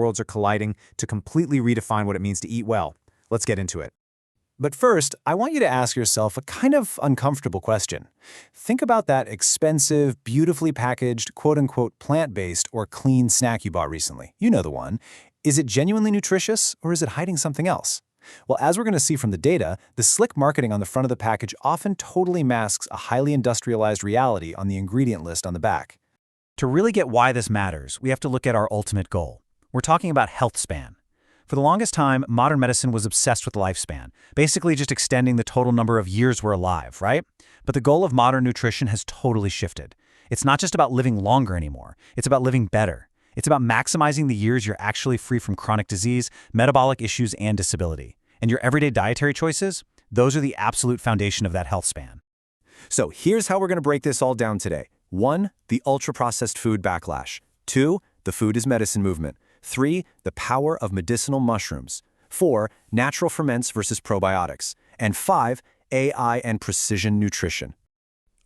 worlds are colliding to completely redefine what it means to eat well. Let's get into it. But first, I want you to ask yourself a kind of uncomfortable question. Think about that expensive, beautifully packaged, quote-unquote plant-based or clean snack you bought recently. You know the one. Is it genuinely nutritious, or is it hiding something else? Well, as we're going to see from the data, the slick marketing on the front of the package often totally masks a highly industrialized reality on the ingredient list on the back. To really get why this matters, we have to look at our ultimate goal. We're talking about health span. For the longest time, modern medicine was obsessed with lifespan, basically just extending the total number of years we're alive, right? But the goal of modern nutrition has totally shifted. It's not just about living longer anymore, it's about living better. It's about maximizing the years you're actually free from chronic disease, metabolic issues, and disability. And your everyday dietary choices, those are the absolute foundation of that health span. So here's how we're going to break this all down today. 1. The ultra-processed food backlash. 2. The food is medicine movement. 3. The power of medicinal mushrooms. 4. Natural ferments versus probiotics. And 5. AI and precision nutrition.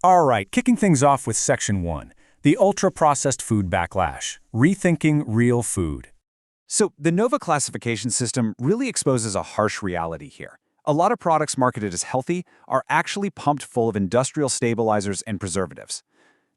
All right, kicking things off with Section 1. The ultra-processed food backlash. Rethinking real food. So the NOVA classification system really exposes a harsh reality here. A lot of products marketed as healthy are actually pumped full of industrial stabilizers and preservatives.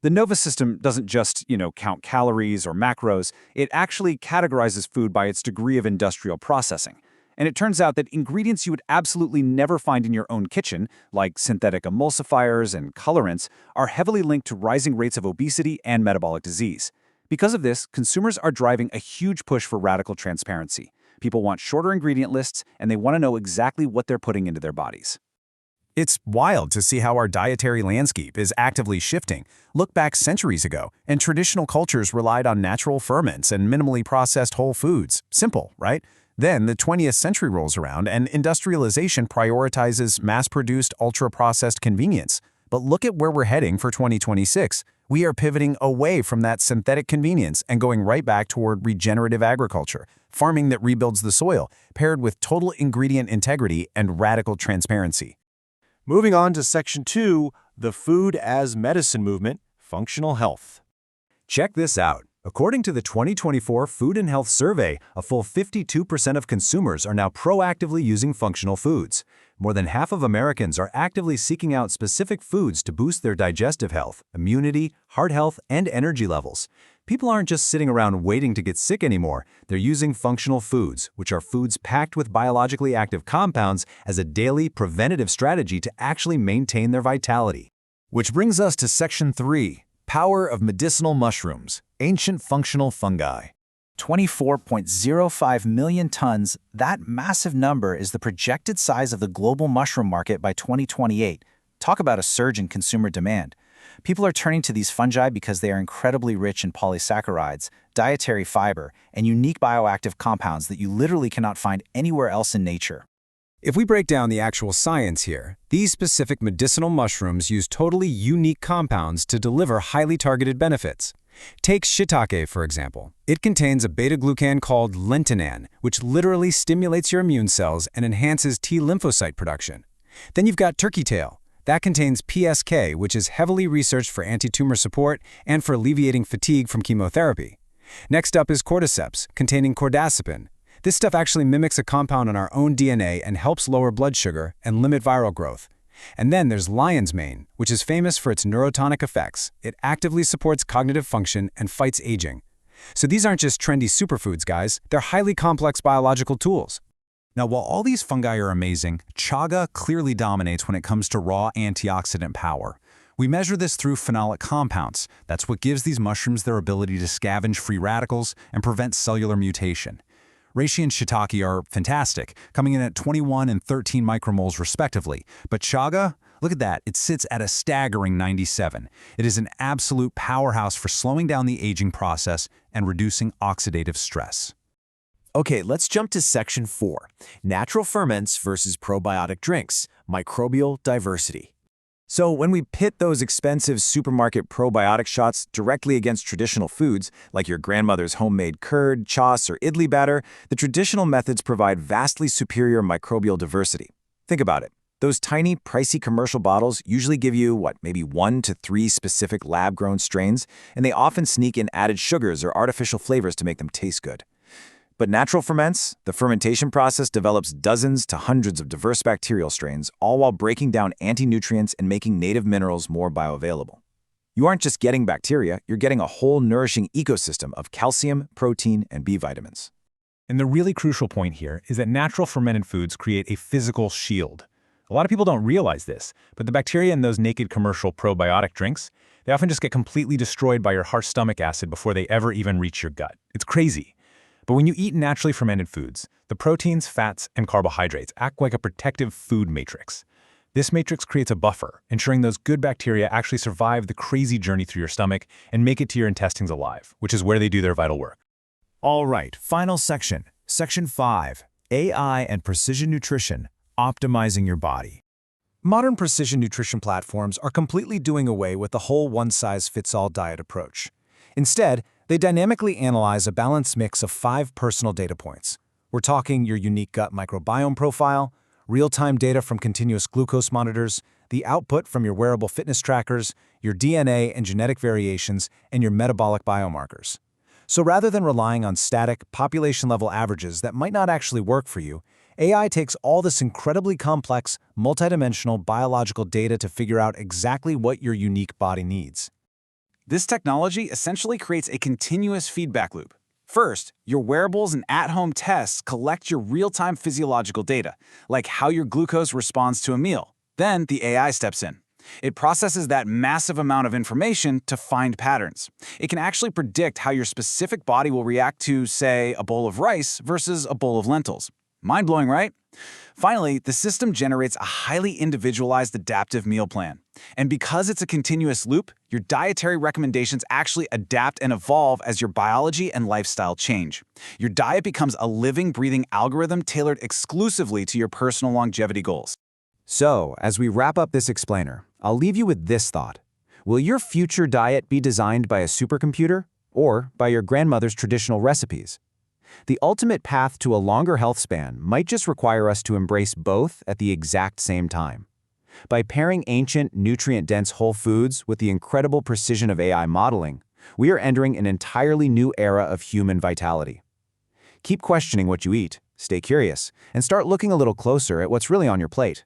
The NOVA system doesn't just, count calories or macros. It actually categorizes food by its degree of industrial processing. And it turns out that ingredients you would absolutely never find in your own kitchen, like synthetic emulsifiers and colorants, are heavily linked to rising rates of obesity and metabolic disease. Because of this, consumers are driving a huge push for radical transparency. People want shorter ingredient lists, and they want to know exactly what they're putting into their bodies. It's wild to see how our dietary landscape is actively shifting. Look back centuries ago, and traditional cultures relied on natural ferments and minimally processed whole foods. Simple, right? Then the 20th century rolls around, and industrialization prioritizes mass-produced, ultra-processed convenience. But look at where we're heading for 2026. We are pivoting away from that synthetic convenience and going right back toward regenerative agriculture, farming that rebuilds the soil, paired with total ingredient integrity and radical transparency. Moving on to Section 2, the food as medicine movement, functional health. Check this out. According to the 2024 Food and Health Survey, a full 52% of consumers are now proactively using functional foods. More than half of Americans are actively seeking out specific foods to boost their digestive health, immunity, heart health, and energy levels. People aren't just sitting around waiting to get sick anymore. They're using functional foods, which are foods packed with biologically active compounds, as a daily preventative strategy to actually maintain their vitality. Which brings us to Section 3. Power of medicinal mushrooms, ancient functional fungi. 24.05 million tons, that massive number is the projected size of the global mushroom market by 2028. Talk about a surge in consumer demand. People are turning to these fungi because they are incredibly rich in polysaccharides, dietary fiber, and unique bioactive compounds that you literally cannot find anywhere else in nature. If we break down the actual science here, these specific medicinal mushrooms use totally unique compounds to deliver highly targeted benefits. Take shiitake, for example. It contains a beta-glucan called lentinan, which literally stimulates your immune cells and enhances T lymphocyte production. Then you've got turkey tail. That contains PSK, which is heavily researched for anti-tumor support and for alleviating fatigue from chemotherapy. Next up is cordyceps, containing cordazepine. This stuff actually mimics a compound in our own DNA and helps lower blood sugar and limit viral growth. And then there's lion's mane, which is famous for its neurotonic effects. It actively supports cognitive function and fights aging. So these aren't just trendy superfoods, guys. They're highly complex biological tools. Now, while all these fungi are amazing, chaga clearly dominates when it comes to raw antioxidant power. We measure this through phenolic compounds. That's what gives these mushrooms their ability to scavenge free radicals and prevent cellular mutation. Reishi and shiitake are fantastic, coming in at 21 and 13 micromoles respectively. But chaga, look at that, it sits at a staggering 97. It is an absolute powerhouse for slowing down the aging process and reducing oxidative stress. Okay, let's jump to Section 4, natural ferments versus probiotic drinks, microbial diversity. So when we pit those expensive supermarket probiotic shots directly against traditional foods, like your grandmother's homemade curd, chaas, or idli batter, the traditional methods provide vastly superior microbial diversity. Think about it. Those tiny, pricey commercial bottles usually give you, maybe 1 to 3 specific lab-grown strains, and they often sneak in added sugars or artificial flavors to make them taste good. But natural ferments, the fermentation process develops dozens to hundreds of diverse bacterial strains, all while breaking down anti-nutrients and making native minerals more bioavailable. You aren't just getting bacteria, you're getting a whole nourishing ecosystem of calcium, protein, and B vitamins. And the really crucial point here is that natural fermented foods create a physical shield. A lot of people don't realize this, but the bacteria in those naked commercial probiotic drinks, they often just get completely destroyed by your harsh stomach acid before they ever even reach your gut. It's crazy. But when you eat naturally fermented foods, the proteins, fats, and carbohydrates act like a protective food matrix. This matrix creates a buffer, ensuring those good bacteria actually survive the crazy journey through your stomach and make it to your intestines alive, which is where they do their vital work. All right, final section. Section 5, AI and Precision Nutrition, Optimizing Your Body. Modern precision nutrition platforms are completely doing away with the whole one-size-fits-all diet approach. Instead, they dynamically analyze a balanced mix of 5 personal data points. We're talking your unique gut microbiome profile, real-time data from continuous glucose monitors, the output from your wearable fitness trackers, your DNA and genetic variations, and your metabolic biomarkers. So rather than relying on static, population-level averages that might not actually work for you, AI takes all this incredibly complex, multidimensional biological data to figure out exactly what your unique body needs. This technology essentially creates a continuous feedback loop. First, your wearables and at-home tests collect your real-time physiological data, like how your glucose responds to a meal. Then the AI steps in. It processes that massive amount of information to find patterns. It can actually predict how your specific body will react to, say, a bowl of rice versus a bowl of lentils. Mind-blowing, right? Finally, the system generates a highly individualized adaptive meal plan. And because it's a continuous loop, your dietary recommendations actually adapt and evolve as your biology and lifestyle change. Your diet becomes a living, breathing algorithm tailored exclusively to your personal longevity goals. So, as we wrap up this explainer, I'll leave you with this thought. Will your future diet be designed by a supercomputer or by your grandmother's traditional recipes? The ultimate path to a longer health span might just require us to embrace both at the exact same time. By pairing ancient, nutrient-dense whole foods with the incredible precision of AI modeling, we are entering an entirely new era of human vitality. Keep questioning what you eat, stay curious, and start looking a little closer at what's really on your plate.